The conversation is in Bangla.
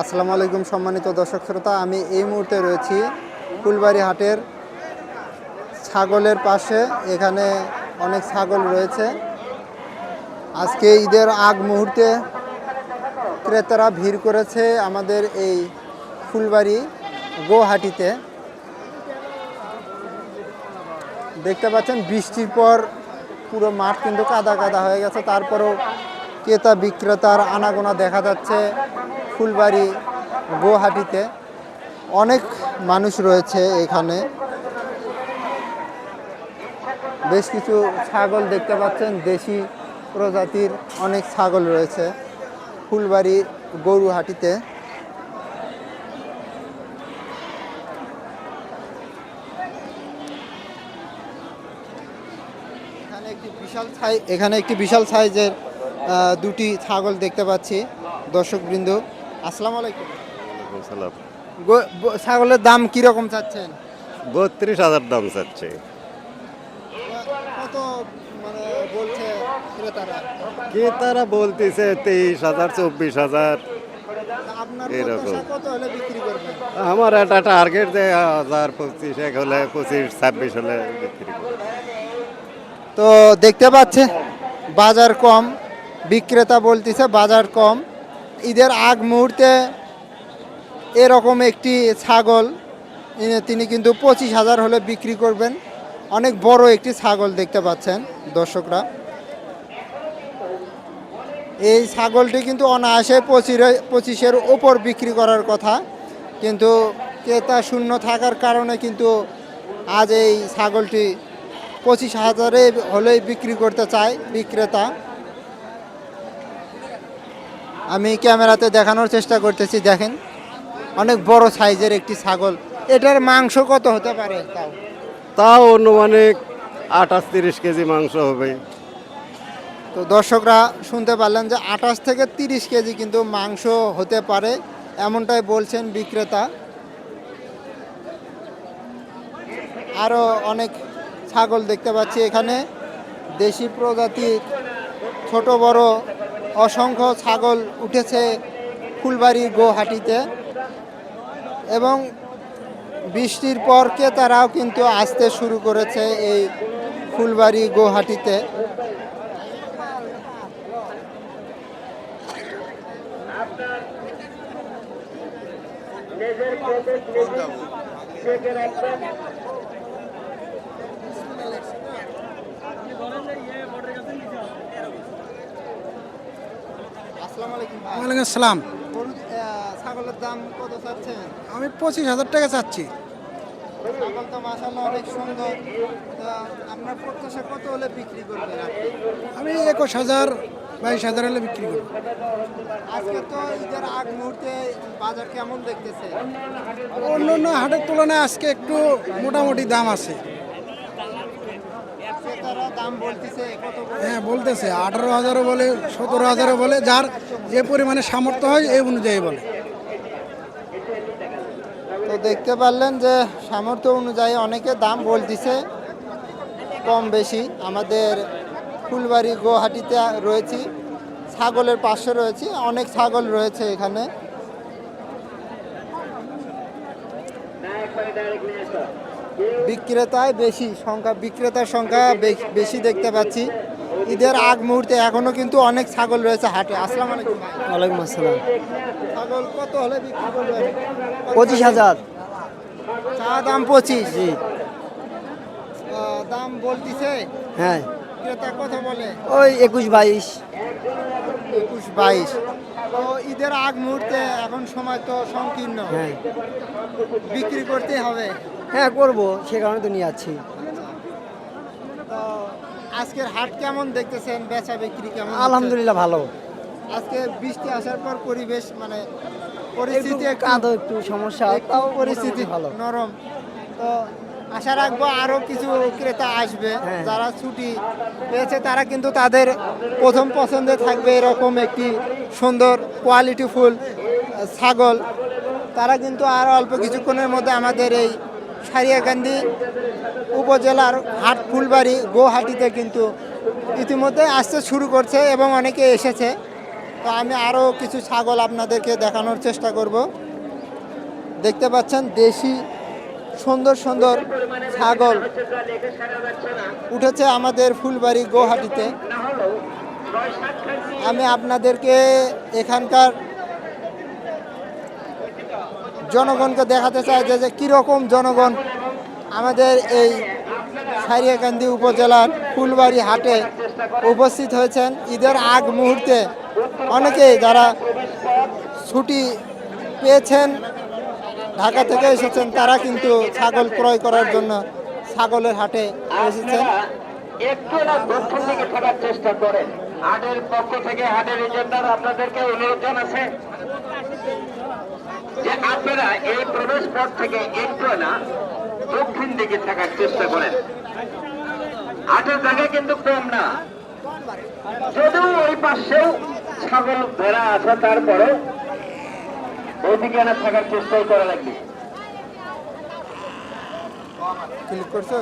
আসসালামু আলাইকুম সম্মানিত দর্শক শ্রোতা, আমি এই মুহূর্তে রয়েছি ফুলবাড়ি হাটের ছাগলের পাশে। এখানে অনেক ছাগল রয়েছে। আজকে ঈদের আগ মুহূর্তে ক্রেতারা ভিড় করেছে আমাদের এই ফুলবাড়ি গোহাটিতে। দেখতে পাচ্ছেন বৃষ্টির পর পুরো মাঠ কিন্তু কাদা কাদা হয়ে গেছে, তারপরেও ক্রেতা বিক্রেতার আনাগোনা দেখা যাচ্ছে ফুলবাড়ি গোহাটিতে। অনেক মানুষ রয়েছে এখানে। বেশ কিছু ছাগল দেখতে পাচ্ছেন, দেশি প্রজাতির অনেক ছাগল রয়েছে ফুলবাড়ি গরুহাটিতে। এখানে একটি বিশাল সাইজের দুটি ছাগল দেখতে পাচ্ছি দর্শকবৃন্দ। আসসালামু আলাইকুম। ছাগলের দাম কিরকম চাচ্ছেন? 32,000 দাম চাচ্ছে। কত মানে বলছে ক্রেতারা? ক্রেতারা বলতেছে 23,000 24,000 আপনার এরকম। প্রত্যাশা কত হলে বিক্রি করবেন? আমার একটা টার্গেট দেয় 1,025 হলে 25-26 হলে বিক্রি করব। তো দেখতে পাচ্ছে বাজার কম, বিক্রেতা বলতেছে বাজার কম। ঈদের আগ মুহূর্তে এরকম একটি ছাগল তিনি কিন্তু 25,000 হলে বিক্রি করবেন। অনেক বড় একটি ছাগল দেখতে পাচ্ছেন দর্শকরা। এই ছাগলটি কিন্তু অনায়াসে 25-এর ওপর বিক্রি করার কথা, কিন্তু ক্রেতা শূন্য থাকার কারণে কিন্তু আজ এই ছাগলটি 25,000 হলেই বিক্রি করতে চায় বিক্রেতা। আমি ক্যামেরাতে দেখানোর চেষ্টা করতেছি, দেখেন অনেক বড় সাইজের একটি ছাগল। এটার মাংস কত হতে পারে? তাও অনুমানিক 28-30 কেজি মাংস হবে। তো দর্শকরা শুনতে পারলেন যে 28 থেকে 30 কেজি কিন্তু মাংস হতে পারে, এমনটাই বলছেন বিক্রেতা। আরও অনেক ছাগল দেখতে পাচ্ছি এখানে, দেশি প্রজাতির ছোট বড় অসংখ্য ছাগল উঠেছে ফুলবাড়ি গোহাটিতে। এবং বৃষ্টির পর ক্রেতারাও কিন্তু আসতে শুরু করেছে এই ফুলবাড়ি গোহাটিতে। ওয়ালাইকুম আসসালাম। ছাগলের দাম কত চাচ্ছেন? আমি 25,000 টাকা চাচ্ছি। ছাগল তো মাশাআল্লাহ অনেক সুন্দর। আপনার প্রত্যাশা কত হলে বিক্রি করবেন আপনি? আমি 21,000 22,000 হলে বিক্রি করব। আজকে তো ঈদের আগ মুহূর্তে বাজার কেমন দেখতেছে? অন্য অন্য হাটের তুলনায় আজকে একটু মোটামুটি দাম আছে। ক্রেতারা দাম বলতেছে কত? হ্যাঁ বলতেছে 18,000 বলে, 17,000 বলে, যার যে পরিমাণে সামর্থ্য হয় এই অনুযায়ী বলে। তো দেখতে পারলেন যে সামর্থ্য অনুযায়ী অনেকে দাম বলতেছে কম বেশি। আমাদের ফুলবাড়ি গোহাটিতে রয়েছি, ছাগলের পাশে রয়েছি, অনেক ছাগল রয়েছে এখানে। বিক্রেতার সংখ্যা বেশি দেখতে পাচ্ছি ঈদের আগ মুহূর্তে। এখনো কিন্তু অনেক ছাগল রয়েছে হাটে। আসসালামু আলাইকুম ভাই। ওয়ালাইকুম আসসালাম। ছাগল কত হলে বিক্রি করবেন? 25,000। চা দাম 25? জি। দাম বলতিছে? হ্যাঁ, ক্রেতা কত বলে? ওই 21-22। 21-22। তো ঈদের আগ মুহূর্তে এখন সময় তো সংকীর্ণ, হ্যাঁ বিক্রি করতেই হবে। হ্যাঁ করবো, সে কারণে তো নিয়ে যাচ্ছি। তো আজকের হাট কেমন দেখতেছেন? বেচা বিক্রি কেমন? আলহামদুলিল্লাহ ভালো। আজকে বৃষ্টি আসার পর পরিবেশ মানে একটু পরিস্থিতি কাদো একটু সমস্যা, তাও পরিস্থিতি ভালো। নরম। তো আশা রাখবো আরো কিছু ক্রেতা আসবে। হ্যাঁ। যারা ছুটি পেয়েছে তারা কিন্তু তাদের প্রথম পছন্দে থাকবে এরকম একটি সুন্দর কোয়ালিটিফুল ছাগল। তারা কিন্তু আর অল্প কিছুক্ষণের মধ্যে আমাদের এই সারিয়াকান্দি উপজেলার হাট ফুলবাড়ি গোহাটিতে কিন্তু ইতিমধ্যে আসতে শুরু করছে এবং অনেকে এসেছে। তো আমি আরও কিছু ছাগল আপনাদেরকে দেখানোর চেষ্টা করব। দেখতে পাচ্ছেন দেশি সুন্দর সুন্দর ছাগল উঠেছে আমাদের ফুলবাড়ি গৌহাটিতে। আমি আপনাদেরকে এখানকার জনগণকে দেখাতে চাই যে কীরকম জনগণ আমাদের এই সারিয়াকান্দি উপজেলার ফুলবাড়ি হাটে উপস্থিত হয়েছেন। ঈদের আগ মুহূর্তে অনেকেই যারা ছুটি পেয়েছেন, ঢাকা থেকে এসেছেন, তারা কিন্তু ছাগল ক্রয় করার জন্য ছাগলের হাটে এসেছেন। একটু না দক্ষিণ দিকে থাকার চেষ্টা করেন। হাটের পক্ষ থেকে হাটের এজেন্ডার আপনাদেরকে অনুরোধ জানাচ্ছে যে আপনারা এই প্রবেশ পথ থেকে একটু না দক্ষিণ দিকে থাকার চেষ্টা করেন। হাটের জায়গা কিন্তু কম না, যদিও ওই পাশেও ছাগল ভেড়া আছে, তারপরে ওইদিকে না থাকার চেষ্টাই করা লাগবে। ক্লিক করছো?